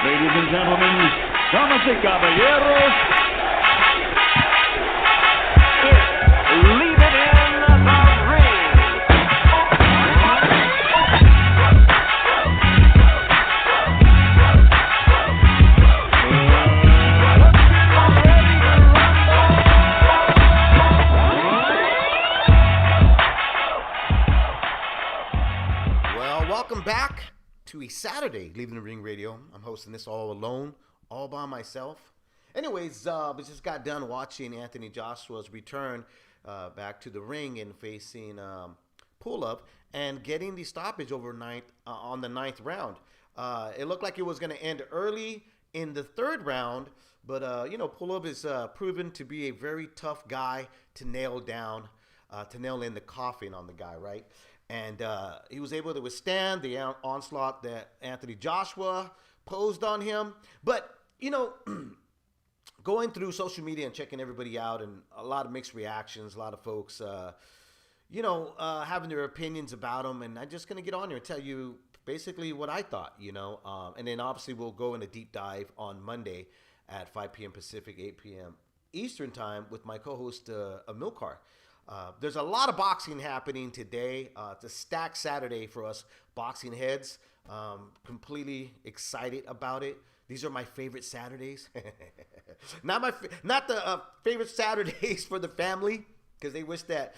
Ladies and gentlemen, damas y caballeros, leave it in the ring. Well, welcome back to a Saturday Leaving the Ring Radio. I'm hosting this all alone, all by myself. Anyways, we just got done watching Anthony Joshua's return back to the ring and facing Pullup and getting the stoppage overnight on the ninth round. It looked like it was going to end early in the third round, but Pullup is proven to be a very tough guy to nail down, to nail in the coffin on the guy, right? And he was able to withstand the onslaught that Anthony Joshua posed on him. But, going through social media and checking everybody out, and a lot of mixed reactions, a lot of folks, having their opinions about him. And I'm just going to get on here and tell you basically what I thought, and then obviously we'll go in a deep dive on Monday at 5 p.m. Pacific, 8 p.m. Eastern time with my co-host, Amilcar. There's a lot of boxing happening today. It's a stacked Saturday for us boxing heads. Completely excited about it. These are my favorite Saturdays. Not the favorite Saturdays for the family, because they wish that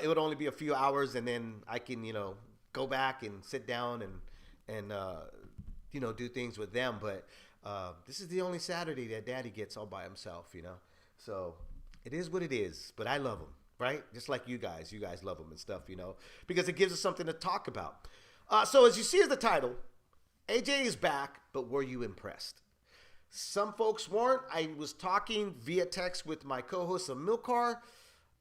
it would only be a few hours and then I can, go back and sit down and do things with them. But this is the only Saturday that Daddy gets all by himself, So it is what it is. But I love him. Right? Just like you guys love them and stuff, because it gives us something to talk about. So as you see as the title, AJ is back, but were you impressed? Some folks weren't. I was talking via text with my co-host Amilcar.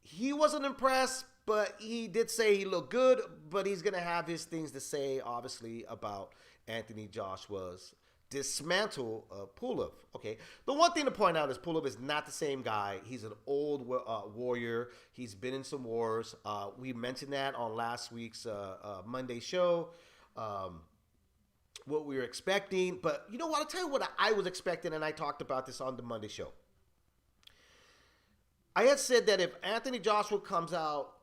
He wasn't impressed, but he did say he looked good, but he's going to have his things to say, obviously, about Anthony Joshua's dismantle Pulev. Okay, the one thing to point out is Pulev is not the same guy. He's an old warrior. He's been in some wars. We mentioned that on last week's Monday show, what we were expecting. But you know what? I'll tell you what I was expecting, and I talked about this on the Monday show. I had said that if Anthony Joshua comes out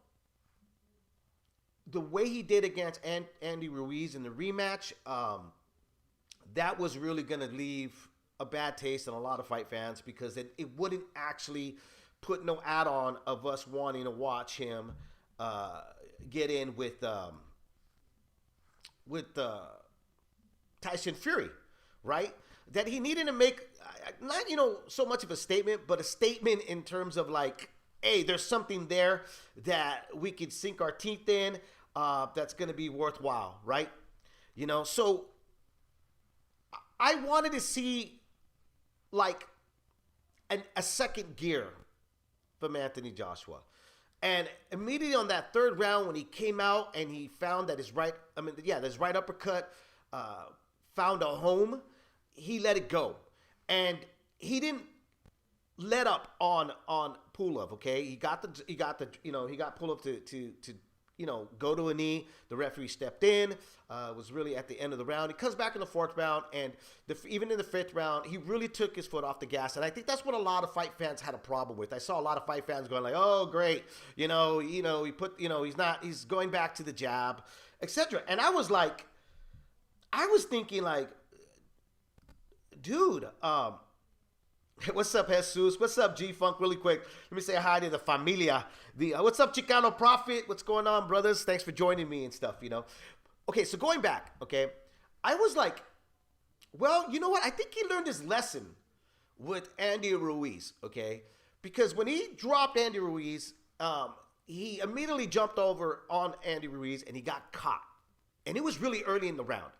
the way he did against Andy Ruiz in the rematch, that was really going to leave a bad taste in a lot of fight fans, because it wouldn't actually put no add-on of us wanting to watch him get in with Tyson Fury, right? That he needed to make not so much of a statement, but a statement in terms of like, hey, there's something there that we could sink our teeth in, that's going to be worthwhile, right? So I wanted to see like a second gear from Anthony Joshua. And immediately on that third round, when he came out and he found that his right uppercut found a home, he let it go. And he didn't let up on Pulev, okay? He got Pulev to go to a knee. The referee stepped in. Was really at the end of the round. He comes back in the fourth round, and even in the fifth round, he really took his foot off the gas. And I think that's what a lot of fight fans had a problem with. I saw a lot of fight fans going like, "Oh, great, he put, he's going back to the jab, etc." And I was thinking like, dude, what's up, Jesus? What's up, Gfunky? Really quick, let me say hi to the familia. What's up, Chicano Prophet? What's going on, brothers? Thanks for joining me and stuff, Okay, so going back, okay, I was like, well, you know what? I think he learned his lesson with Andy Ruiz, okay? Because when he dropped Andy Ruiz, he immediately jumped over on Andy Ruiz and he got caught. And it was really early in the round,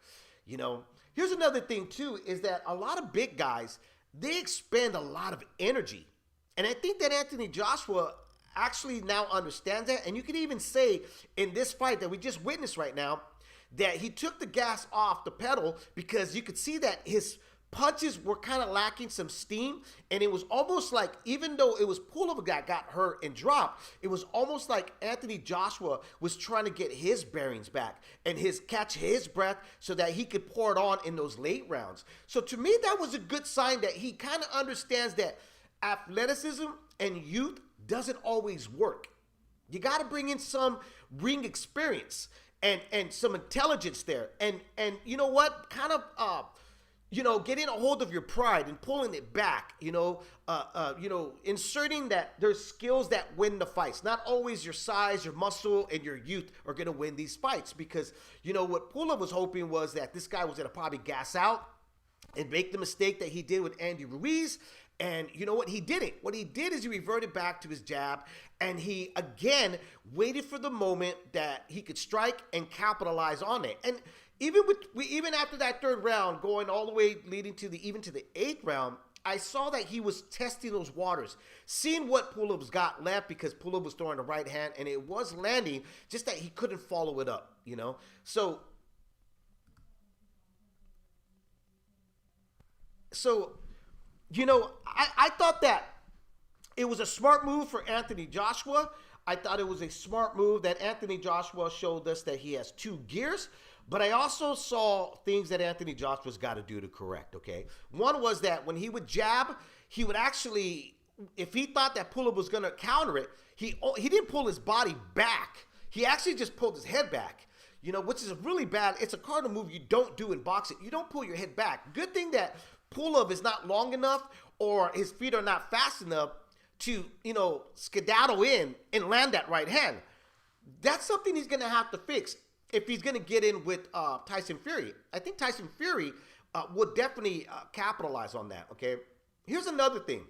Here's another thing, too, is that a lot of big guys, they expend a lot of energy. And I think that Anthony Joshua actually now understands that. And you could even say in this fight that we just witnessed right now that he took the gas off the pedal, because you could see that his punches were kind of lacking some steam, and it was almost like, even though it was Pulev that got hurt and dropped, it was almost like Anthony Joshua was trying to get his bearings back and catch his breath so that he could pour it on in those late rounds. So to me, that was a good sign that he kind of understands that athleticism and youth doesn't always work. You got to bring in some ring experience and some intelligence there, and you know what, kind of getting a hold of your pride and pulling it back, inserting that there's skills that win the fights. Not always your size, your muscle, and your youth are going to win these fights, because, what Pulev was hoping was that this guy was going to probably gas out and make the mistake that he did with Andy Ruiz. And you know what? He didn't. What he did is he reverted back to his jab, and he, again, waited for the moment that he could strike and capitalize on it. And even after that third round, going all the way leading to the 8th round, I saw that he was testing those waters, seeing what Pulup's got left, because Pullup was throwing the right hand and it was landing, just that he couldn't follow it up, So I thought that it was a smart move for Anthony Joshua. I thought it was a smart move that Anthony Joshua showed us that he has 2 gears. But I also saw things that Anthony Joshua's got to do to correct, okay? One was that when he would jab, he would actually, if he thought that Pullup was going to counter it, he didn't pull his body back. He actually just pulled his head back, which is really bad. It's a cardinal move you don't do in boxing. You don't pull your head back. Good thing that Pullup is not long enough, or his feet are not fast enough to, skedaddle in and land that right hand. That's something he's going to have to fix if he's going to get in with Tyson Fury. I think Tyson Fury would definitely capitalize on that, okay? Here's another thing,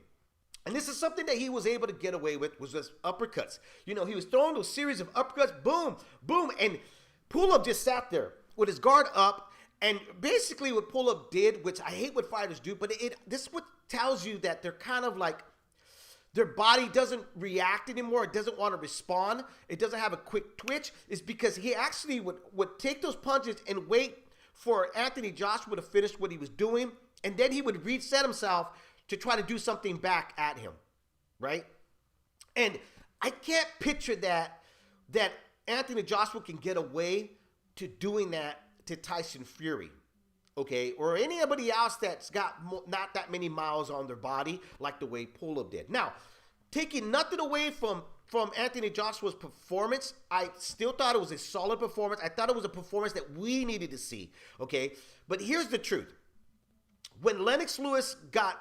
and this is something that he was able to get away with, was just uppercuts. He was throwing those series of uppercuts, boom, boom, and Pullup just sat there with his guard up, and basically what Pullup did, which I hate what fighters do, but this is what tells you that they're kind of like, their body doesn't react anymore. It doesn't want to respond. It doesn't have a quick twitch. Is because he actually would take those punches and wait for Anthony Joshua to finish what he was doing, and then he would reset himself to try to do something back at him, right? And I can't picture that Anthony Joshua can get away to doing that to Tyson Fury, okay, or anybody else that's got not that many miles on their body like the way Pulev did. Now, taking nothing away from Anthony Joshua's performance, I still thought it was a solid performance. I thought it was a performance that we needed to see, okay? But here's the truth. When Lennox Lewis got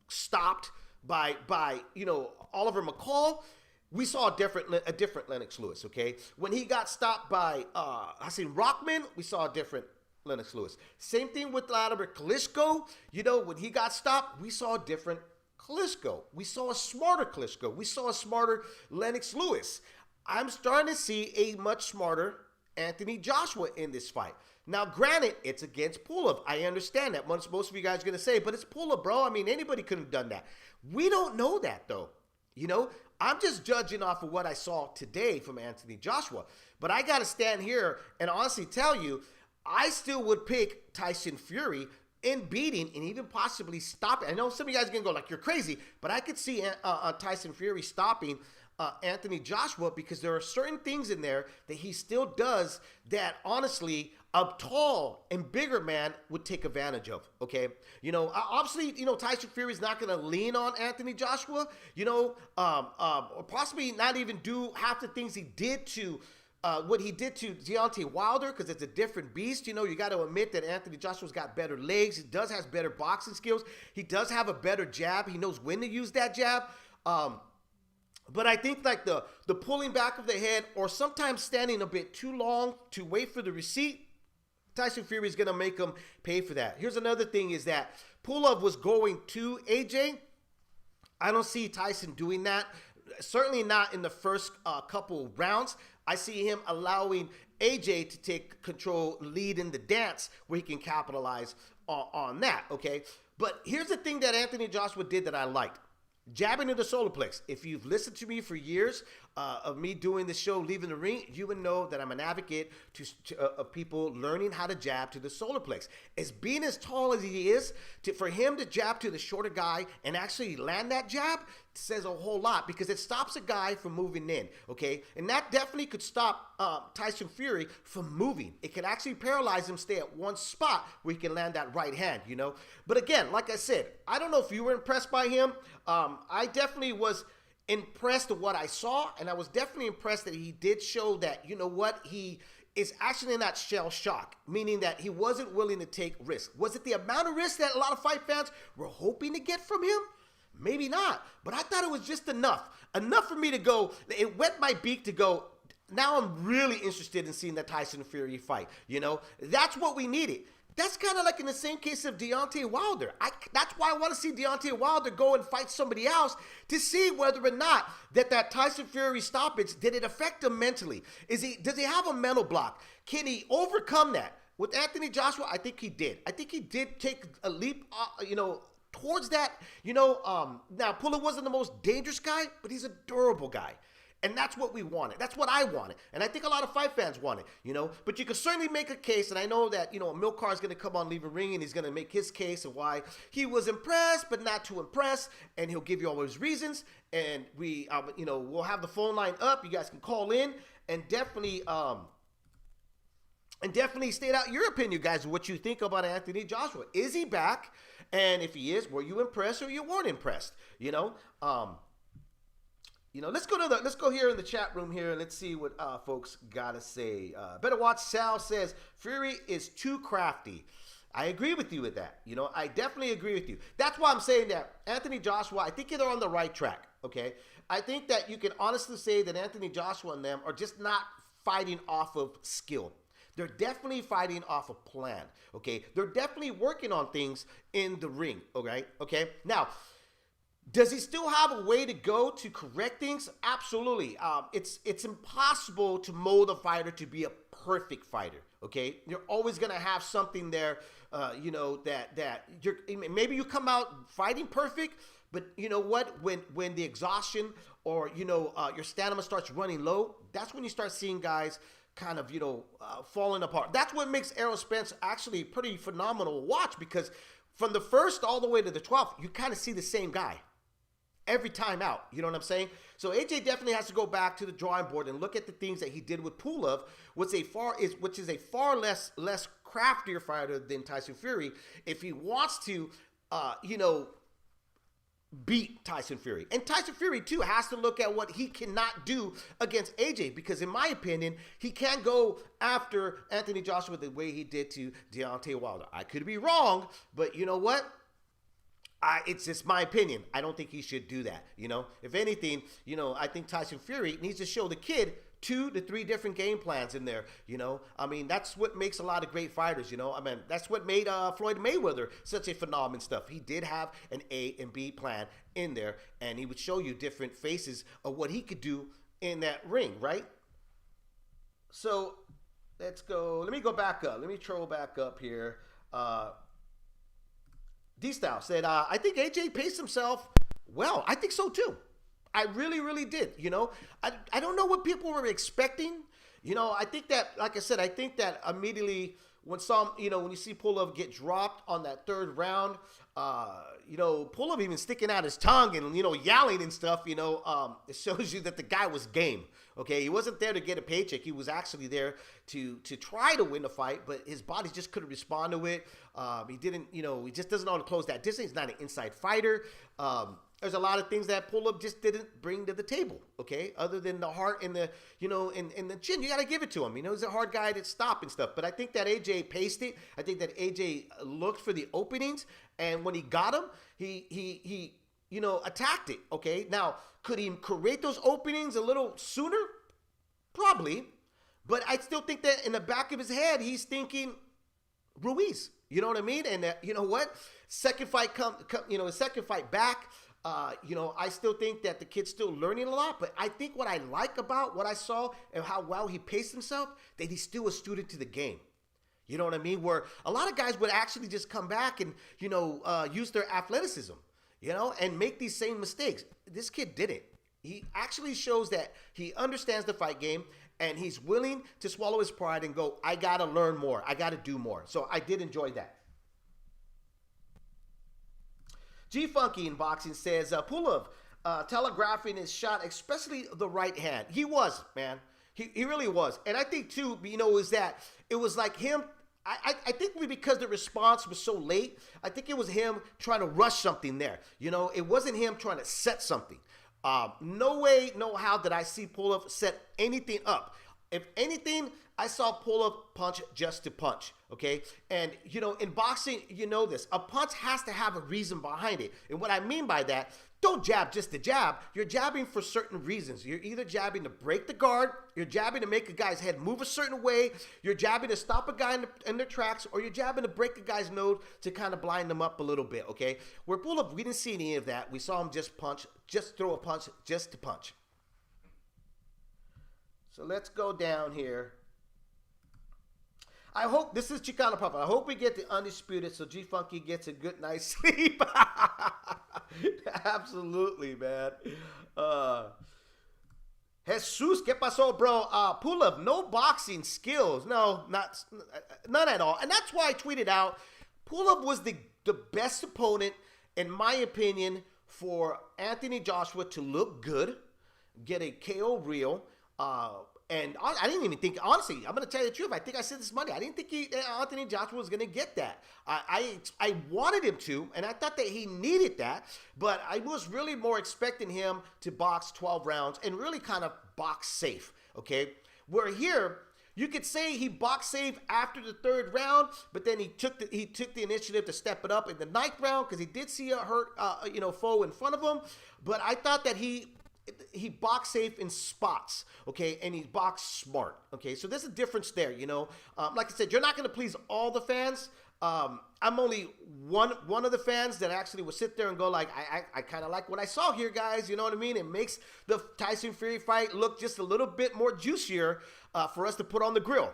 stopped by Oliver McCall, we saw a different Lennox Lewis, okay? When he got stopped by Hasim Rahman, we saw a different Lennox Lewis. Same thing with Vladimir Klitschko. When he got stopped, we saw a different Klitschko. We saw a smarter Klitschko. We saw a smarter Lennox Lewis. I'm starting to see a much smarter Anthony Joshua in this fight. Now, granted, it's against Pulev. I understand that. Most of you guys are going to say, but it's Pulev, bro. I mean, anybody could have done that. We don't know that, though. I'm just judging off of what I saw today from Anthony Joshua. But I got to stand here and honestly tell you, I still would pick Tyson Fury in beating and even possibly stopping. I know some of you guys are going to go like, you're crazy, but I could see Tyson Fury stopping Anthony Joshua, because there are certain things in there that he still does that, honestly, a tall and bigger man would take advantage of, okay? Obviously, Tyson Fury is not going to lean on Anthony Joshua, or possibly not even do half the things he did to what he did to Deontay Wilder, because it's a different beast. You got to admit that Anthony Joshua's got better legs. He does have better boxing skills. He does have a better jab. He knows when to use that jab. But I think like the pulling back of the head, or sometimes standing a bit too long to wait for the receipt, Tyson Fury is going to make him pay for that. Here's another thing, is that Pulev was going to AJ. I don't see Tyson doing that. Certainly not in the first couple rounds. I see him allowing AJ to take control, lead in the dance, where he can capitalize on that, okay? But here's the thing that Anthony Joshua did that I liked. Jabbing into the solar plex. If you've listened to me for years, of me doing the show, leaving the ring, you would know that I'm an advocate of people learning how to jab to the solar plex. As being as tall as he is, for him to jab to the shorter guy and actually land that jab says a whole lot, because it stops a guy from moving in, okay? And that definitely could stop Tyson Fury from moving. It could actually paralyze him, stay at one spot where he can land that right hand, you know? But again, like I said, I don't know if you were impressed by him. I definitely was impressed with what I saw, and I was definitely impressed that he did show that, you know what, he is actually not shell shock, meaning that he wasn't willing to take risks. Was it the amount of risk that a lot of fight fans were hoping to get from him? Maybe not, but I thought it was just enough for me to go, it wet my beak to go, now I'm really interested in seeing that Tyson Fury fight, you know? That's what we needed. That's kind of like in the same case of Deontay Wilder. That's why I want to see Deontay Wilder go and fight somebody else to see whether or not that Tyson Fury stoppage, did it affect him mentally? Does he have a mental block? Can he overcome that? With Anthony Joshua, I think he did. I think he did take a leap, towards that. Now Pullup wasn't the most dangerous guy, but he's a durable guy. And that's what we wanted. That's what I wanted. And I think a lot of fight fans wanted, But you can certainly make a case, and I know that, Milcar is going to come on Leave a Ring, and he's going to make his case of why he was impressed, but not too impressed, and he'll give you all his reasons. And we'll have the phone line up. You guys can call in and definitely state out your opinion, guys, what you think about Anthony Joshua. Is he back? And if he is, were you impressed or you weren't impressed? Let's go here in the chat room here and let's see what folks gotta say. Better Watch Sal says Fury is too crafty. I agree with you with that. I definitely agree with you. That's why I'm saying that Anthony Joshua, I think they're on the right track. Okay, I think that you can honestly say that Anthony Joshua and them are just not fighting off of skill. They're definitely fighting off a plan. Okay, they're definitely working on things in the ring. Okay. Now, does he still have a way to go to correct things? Absolutely. It's impossible to mold a fighter to be a perfect fighter. Okay, you're always gonna have something there. That you're maybe you come out fighting perfect, but you know what? When the exhaustion or your stamina starts running low, that's when you start seeing guys kind of falling apart. That's what makes Errol Spence actually pretty phenomenal to watch, because from the first all the way to the 12th, you kind of see the same guy every time out. You know what I'm saying? So AJ definitely has to go back to the drawing board and look at the things that he did with Pulev, which is a far less craftier fighter than Tyson Fury, if he wants to beat Tyson Fury. And Tyson Fury too has to look at what he cannot do against AJ, because in my opinion, he can't go after Anthony Joshua the way he did to Deontay Wilder. I could be wrong, but you know what? It's just my opinion. I don't think he should do that. If anything, I think Tyson Fury needs to show the kid 2 to 3 different game plans in there. That's what makes a lot of great fighters. That's what made Floyd Mayweather such a phenomenal stuff. He did have an A and B plan in there, and he would show you different faces of what he could do in that ring, right? So let's go. Let me go back up. Let me troll back up here. D-Style said, I think AJ paced himself well. I think so too. I really, really did. I don't know what people were expecting. I think that, like I said, I think that immediately when you see Pulev get dropped on that 3rd round, Pulev even sticking out his tongue and, yelling and stuff, it shows you that the guy was game. Okay, he wasn't there to get a paycheck. He was actually there to try to win the fight, but his body just couldn't respond to it. He didn't, he just doesn't know how to close that distance. He's not an inside fighter. There's a lot of things that Pullup just didn't bring to the table, okay? Other than the heart and the, and the chin. You got to give it to him. He's a hard guy to stop and stuff. But I think that AJ paced it. I think that AJ looked for the openings. And when he got him, he attacked it, okay? Now, could he create those openings a little sooner? Probably. But I still think that in the back of his head, he's thinking Ruiz. You know what I mean? And you know what? Second fight second fight back. I still think that the kid's still learning a lot, but I think what I like about what I saw and how well he paced himself, that he's still a student to the game. You know what I mean? Where a lot of guys would actually just come back and, use their athleticism, and make these same mistakes. This kid didn't. He actually shows that he understands the fight game and he's willing to swallow his pride and go, I got to learn more. I got to do more. So I did enjoy that. Gfunky in boxing says, Pulev telegraphing his shot, especially the right hand. He was, man. He really was. And I think, too, is that it was like him. I think because the response was so late, I think it was him trying to rush something there. It wasn't him trying to set something. No way, no how did I see Pulev set anything up. If anything, I saw Pulev punch just to punch, okay? And, in boxing, this. A punch has to have a reason behind it. And what I mean by that, don't jab just to jab. You're jabbing for certain reasons. You're either jabbing to break the guard, you're jabbing to make a guy's head move a certain way, you're jabbing to stop a guy in their tracks, or you're jabbing to break a guy's nose to kind of blind them up a little bit, okay? Where Pulev, we didn't see any of that. We saw him just punch, just throw a punch, just to punch. So let's go down here. I hope, this is Chicano Papa, I hope we get the undisputed so Gfunky gets a good night's sleep. Absolutely, man. Jesus, ¿qué pasó, bro? Pulev, no boxing skills. No, none at all. And that's why I tweeted out, Pulev was the best opponent, in my opinion, for Anthony Joshua to look good, get a KO reel, and I didn't even think, honestly, I'm going to tell you the truth. I think I said this Monday. I didn't think Anthony Joshua was going to get that. I wanted him to, and I thought that he needed that, but I was really more expecting him to box 12 rounds and really kind of box safe, okay? Where here, you could say he boxed safe after the third round, but then he took the initiative to step it up in the ninth round because he did see a hurt foe in front of him. But I thought that he boxed safe in spots, okay, and he boxed smart, okay. So there's a difference there, Like I said, you're not going to please all the fans. I'm only one of the fans that actually will sit there and go like, I kind of like what I saw here, guys. You know what I mean? It makes the Tyson Fury fight look just a little bit more juicier for us to put on the grill.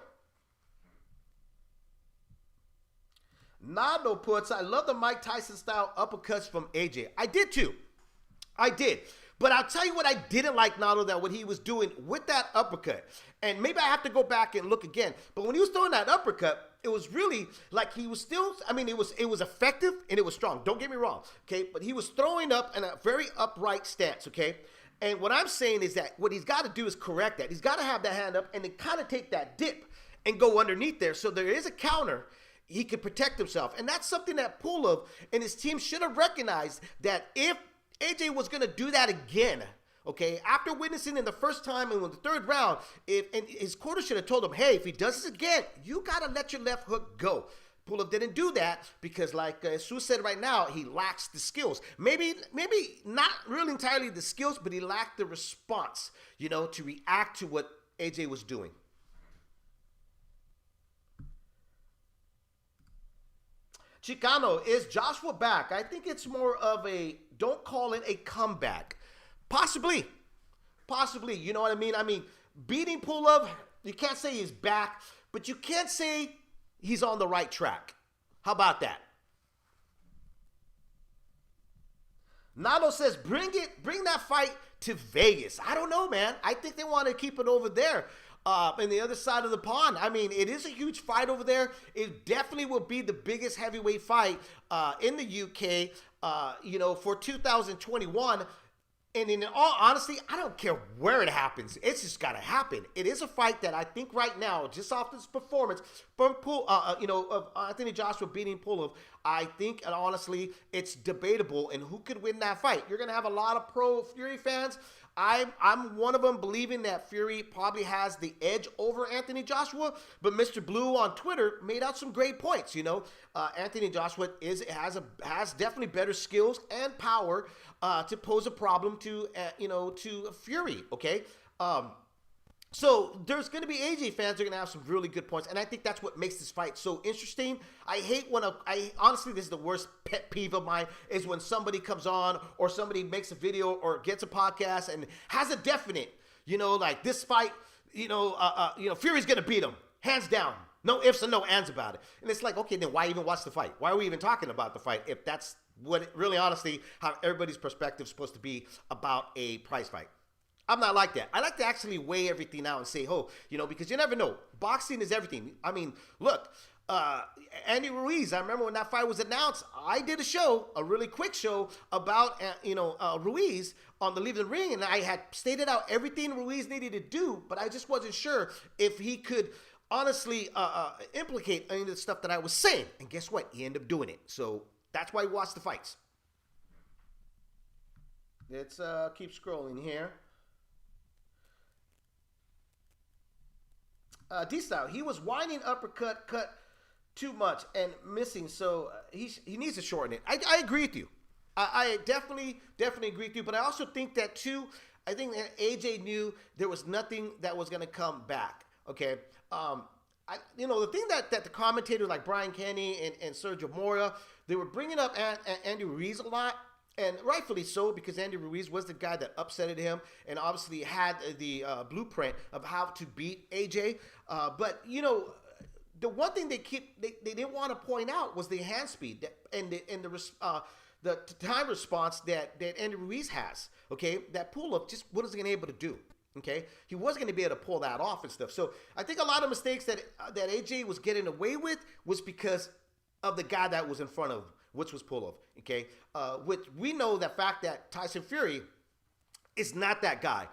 Nado puts, I love the Mike Tyson style uppercuts from AJ. I did too. I did. But I'll tell you what I didn't like, Nado, that what he was doing with that uppercut. And maybe I have to go back and look again. But when he was throwing that uppercut, it was really like he was still, it was effective and it was strong. Don't get me wrong, okay? But he was throwing up in a very upright stance, okay? And what I'm saying is that what he's got to do is correct that. He's got to have that hand up and then kind of take that dip and go underneath there. So there is a counter. He can protect himself. And that's something that Pulev and his team should have recognized, that if AJ was going to do that again, okay, after witnessing in the first time and in the third round, and his corner should have told him, hey, if he does this again, you got to let your left hook go. Pulev didn't do that because, like Sue said right now, he lacks the skills. Maybe not really entirely the skills, but he lacked the response, to react to what AJ was doing. Chicano, is Joshua back? I think it's more of a, don't call it a comeback. Possibly. You know what I mean? I mean, beating Pulev, you can't say he's back, but you can't say he's on the right track. How about that? Nado says, bring that fight to Vegas. I don't know, man. I think they want to keep it over there. On the other side of the pond. I mean, it is a huge fight over there. It definitely will be the biggest heavyweight fight in the UK, for 2021. And in all honesty, I don't care where it happens. It's just got to happen. It is a fight that I think right now, just off this performance from of Anthony Joshua beating Pulev, I think, and honestly, it's debatable. And who could win that fight? You're going to have a lot of pro Fury fans. I'm one of them believing that Fury probably has the edge over Anthony Joshua, but Mr. Blue on Twitter made out some great points. Anthony Joshua has definitely better skills and power to pose a problem to Fury. Okay. So there's going to be AJ fans that are going to have some really good points, and I think that's what makes this fight so interesting. I hate when honestly, this is the worst pet peeve of mine, is when somebody comes on or somebody makes a video or gets a podcast and has a definite, like this fight, Fury's going to beat him, hands down. No ifs and no ands about it. And it's like, okay, then why even watch the fight? Why are we even talking about the fight if that's what really honestly how everybody's perspective is supposed to be about a prize fight? I'm not like that. I like to actually weigh everything out and say, oh, because you never know. Boxing is everything. I mean, look, Andy Ruiz, I remember when that fight was announced, I did a really quick show about, Ruiz on the Leave the Ring, and I had stated out everything Ruiz needed to do, but I just wasn't sure if he could honestly implicate any of the stuff that I was saying. And guess what? He ended up doing it. So that's why we watch the fights. Let's keep scrolling here. D-Style, he was winding uppercut, cut too much and missing, so he needs to shorten it. I agree with you. I definitely agree with you, but I also think that too, I think that AJ knew there was nothing that was going to come back, okay? The thing that the commentators like Brian Kenny and Sergio Mora, they were bringing up Andy Ruiz a lot, and rightfully so, because Andy Ruiz was the guy that upsetted him and obviously had the blueprint of how to beat AJ. But the one thing they didn't want to point out was the hand speed and the time response that Andy Ruiz has. Okay, that Pullup just wasn't able to do. Okay, he wasn't going to be able to pull that off and stuff. So I think a lot of mistakes that AJ was getting away with was because of the guy that was in front of him, which was Pulev, okay? Which we know the fact that Tyson Fury is not that guy.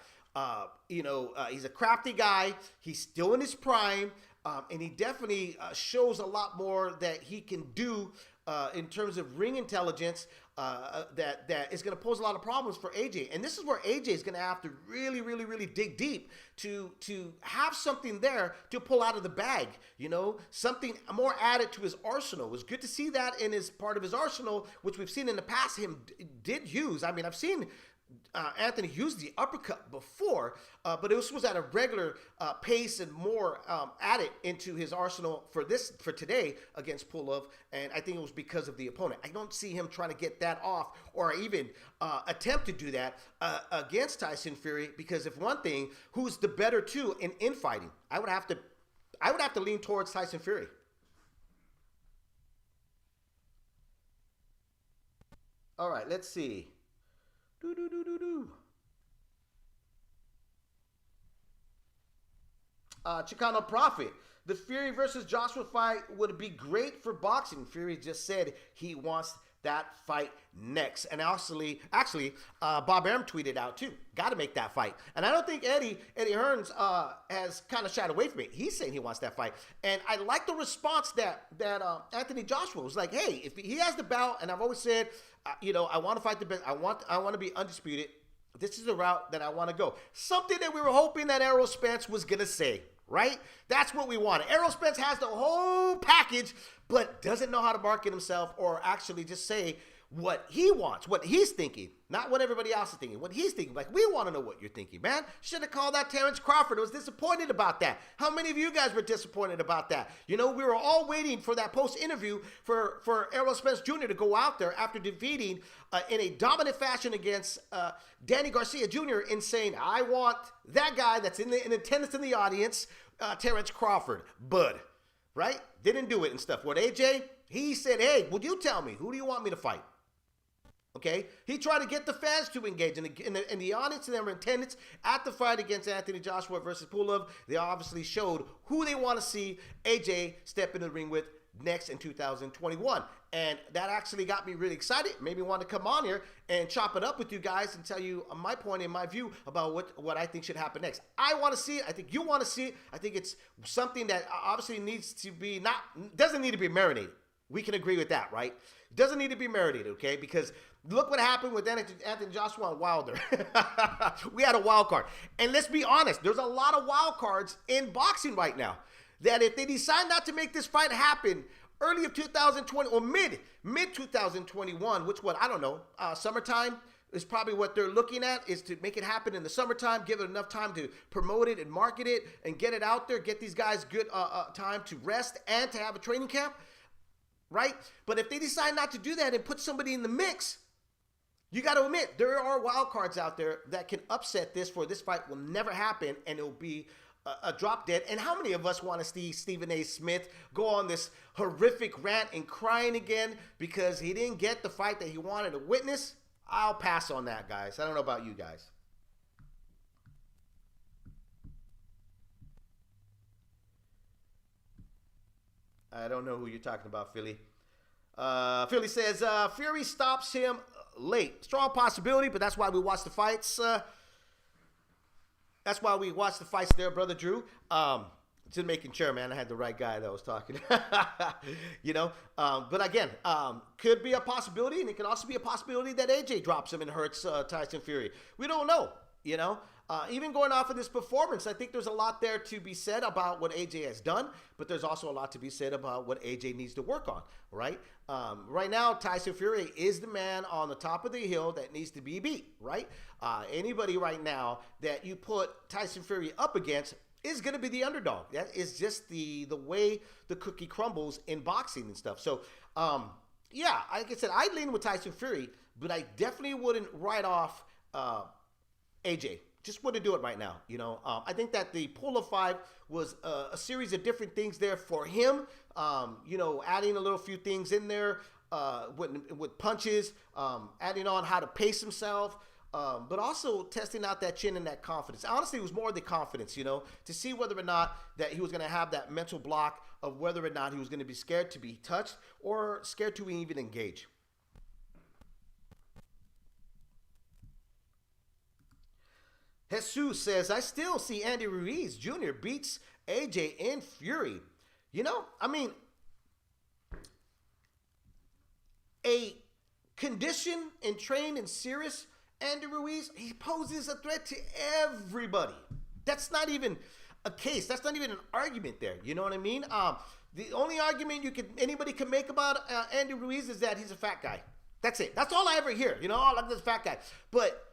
He's a crafty guy. He's still in his prime, and he definitely shows a lot more that he can do in terms of ring intelligence that is going to pose a lot of problems for AJ. And this is where AJ is going to have to really, really, really dig deep to have something there to pull out of the bag, something more added to his arsenal. It was good to see that in his part of his arsenal, which we've seen in the past him did use. I mean, I've seen Anthony used the uppercut before, but this was at a regular pace and more added into his arsenal for today against Pulev, and I think it was because of the opponent. I don't see him trying to get that off or even attempt to do that against Tyson Fury, because if one thing, who's the better two in infighting? I would have to lean towards Tyson Fury. All right, let's see. Chicano Prophet. The Fury versus Joshua fight would be great for boxing. Fury just said he wants that fight next. And actually, Bob Arum tweeted out too. Got to make that fight. And I don't think Eddie Hearns has kind of shied away from it. He's saying he wants that fight. And I like the response that Anthony Joshua was like, hey, if he has the belt, and I've always said, I want to fight the best. I want to be undisputed. This is the route that I want to go. Something that we were hoping that Errol Spence was going to say, right? That's what we wanted. Errol Spence has the whole package, but doesn't know how to market himself or actually just say what he wants, what he's thinking, not what everybody else is thinking, what he's thinking. Like, we want to know what you're thinking, man. Should have called out Terrence Crawford. I was disappointed about that. How many of you guys were disappointed about that? We were all waiting for that post-interview for Errol Spence Jr. to go out there after defeating in a dominant fashion against Danny Garcia Jr. and saying, I want that guy that's in attendance in the audience, Terrence Crawford, Bud, right? Didn't do it and stuff. What AJ, he said, hey, would you tell me, who do you want me to fight? Okay, he tried to get the fans to engage in the audience and their attendance at the fight against Anthony Joshua versus Pulev. They obviously showed who they want to see AJ step into the ring with next in 2021. And that actually got me really excited. Made me want to come on here and chop it up with you guys and tell you my point and my view about what I think should happen next. I want to see it. I think you want to see it. I think it's something that obviously needs to be doesn't need to be marinated. We can agree with that, right? Doesn't need to be marinated, okay? Because look what happened with Anthony Joshua and Wilder. We had a wild card. And let's be honest, there's a lot of wild cards in boxing right now that if they decide not to make this fight happen early of 2020 or mid 2021, which I don't know, summertime is probably what they're looking at, is to make it happen in the summertime, give it enough time to promote it and market it and get it out there, get these guys good time to rest and to have a training camp. Right? But if they decide not to do that and put somebody in the mix, you got to admit, there are wild cards out there that can upset this fight will never happen and it'll be a drop dead. And how many of us want to see Stephen A. Smith go on this horrific rant and crying again because he didn't get the fight that he wanted to witness? I'll pass on that, guys. I don't know about you guys. I don't know who you're talking about, Philly. Philly says Fury stops him late. Strong possibility, but that's why we watch the fights. That's why we watch the fights there, Brother Drew. Just making sure, man, I had the right guy that was talking. But again, could be a possibility, and it can also be a possibility that AJ drops him and hurts Tyson Fury. We don't know, Even going off of this performance, I think there's a lot there to be said about what AJ has done, but there's also a lot to be said about what AJ needs to work on, right? Right now, Tyson Fury is the man on the top of the hill that needs to be beat, right? Anybody right now that you put Tyson Fury up against is going to be the underdog. That is just the way the cookie crumbles in boxing and stuff. So, like I said, I lean with Tyson Fury, but I definitely wouldn't write off AJ. Just wouldn't do it right now. I think that the Pullup 5 was a series of different things there for him. Adding a little few things in there with punches, adding on how to pace himself. But also testing out that chin and that confidence. Honestly, it was more the confidence, to see whether or not that he was going to have that mental block of whether or not he was going to be scared to be touched or scared to even engage. Jesus says, I still see Andy Ruiz Jr. beats AJ in Fury. A conditioned and trained and serious Andy Ruiz, he poses a threat to everybody. That's not even a case. That's not even an argument there. You know what I mean? The only argument anybody can make about Andy Ruiz is that he's a fat guy. That's it. That's all I ever hear. Like this fat guy. But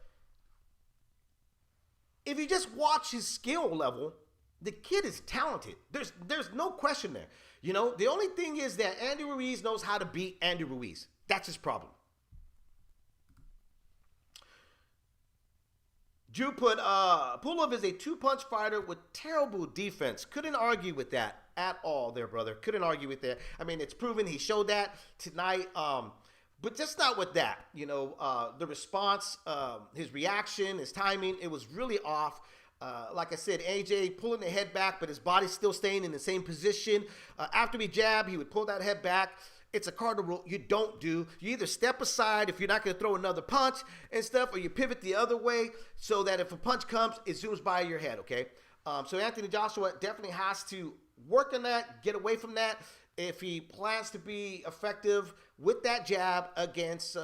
if you just watch his skill level, the kid is talented. There's no question there. The only thing is that Andy Ruiz knows how to beat Andy Ruiz. That's his problem. Drew put, Pulev is a two-punch fighter with terrible defense. Couldn't argue with that at all there, brother. Couldn't argue with that. I mean, it's proven he showed that tonight. But just not with that. The response, his reaction, his timing, it was really off. Like I said, AJ pulling the head back, but his body's still staying in the same position. After he jabbed, he would pull that head back. It's a cardinal rule you don't do. You either step aside if you're not going to throw another punch and stuff, or you pivot the other way so that if a punch comes, it zooms by your head, okay? So Anthony Joshua definitely has to work on that, get away from that. If he plans to be effective with that jab against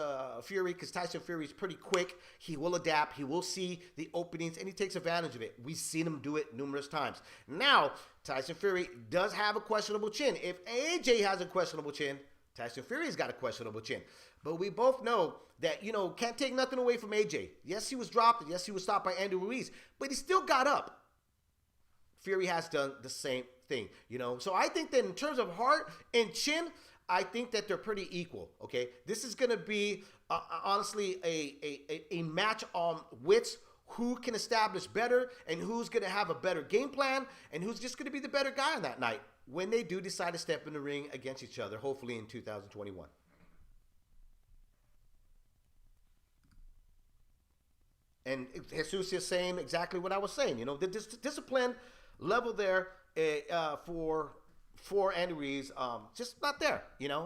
Fury, because Tyson Fury is pretty quick, he will adapt, he will see the openings, and he takes advantage of it. We've seen him do it numerous times. Now, Tyson Fury does have a questionable chin. If AJ has a questionable chin, Tyson Fury's got a questionable chin. But we both know that, can't take nothing away from AJ. Yes, he was dropped. Yes, he was stopped by Andy Ruiz. But he still got up. Fury has done the same thing, So I think that in terms of heart and chin, I think that they're pretty equal, okay? This is going to be, honestly, a match on wits. Who can establish better and who's going to have a better game plan and who's just going to be the better guy on that night when they do decide to step in the ring against each other, hopefully in 2021. And Jesus is saying exactly what I was saying. The discipline level there for Andy Ruiz, just not there.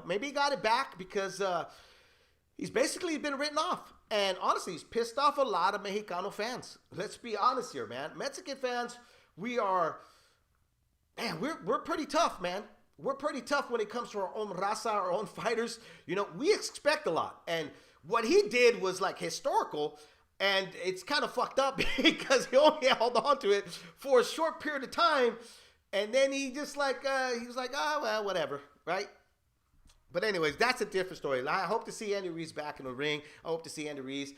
Maybe he got it back because he's basically been written off. And honestly, he's pissed off a lot of Mexicano fans. Let's be honest here, man. Mexican fans, we're pretty tough, man. We're pretty tough when it comes to our own raza, our own fighters. We expect a lot. And what he did was like historical. And it's kind of fucked up because he only held on to it for a short period of time. And then he just he was like, oh, well, whatever, right? But anyways, that's a different story. I hope to see Andy Ruiz back in the ring. I hope to see Andy Ruiz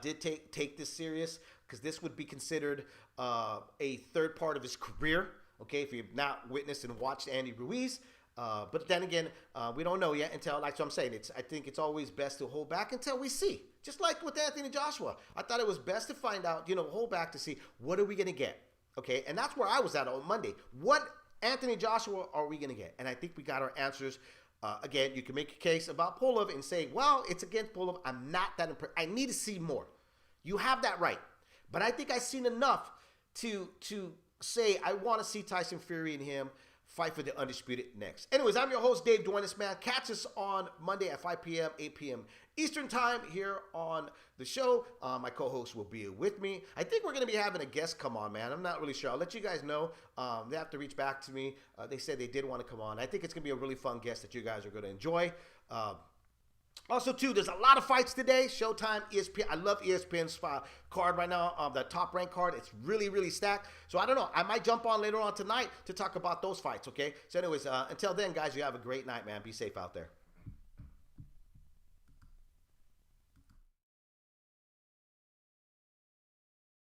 did take this serious, because this would be considered a third part of his career, okay, if you've not witnessed and watched Andy Ruiz. But then again, we don't know yet until, like I'm saying, I think it's always best to hold back until we see. Just like with Anthony Joshua. I thought it was best to find out, hold back to see what are we going to get, okay? And that's where I was at on Monday. What Anthony Joshua are we going to get? And I think we got our answers. Again, you can make a case about Pulev and say, well, it's against Pulev. I'm not that impressed. I need to see more. You have that right. But I think I've seen enough to say I want to see Tyson Fury and him fight for the undisputed next. Anyways, I'm your host, Dave Duenas, man. Catch us on Monday at 5 p.m., 8 p.m. Eastern time here on the show. My co-host will be with me. I think we're going to be having a guest come on, man. I'm not really sure. I'll let you guys know. They have to reach back to me. They said they did want to come on. I think it's going to be a really fun guest that you guys are going to enjoy. Also, too, there's a lot of fights today. Showtime, ESPN. I love ESPN's card right now. The top rank card. It's really, really stacked. So I don't know. I might jump on later on tonight to talk about those fights, okay? So anyways, until then, guys, you have a great night, man. Be safe out there.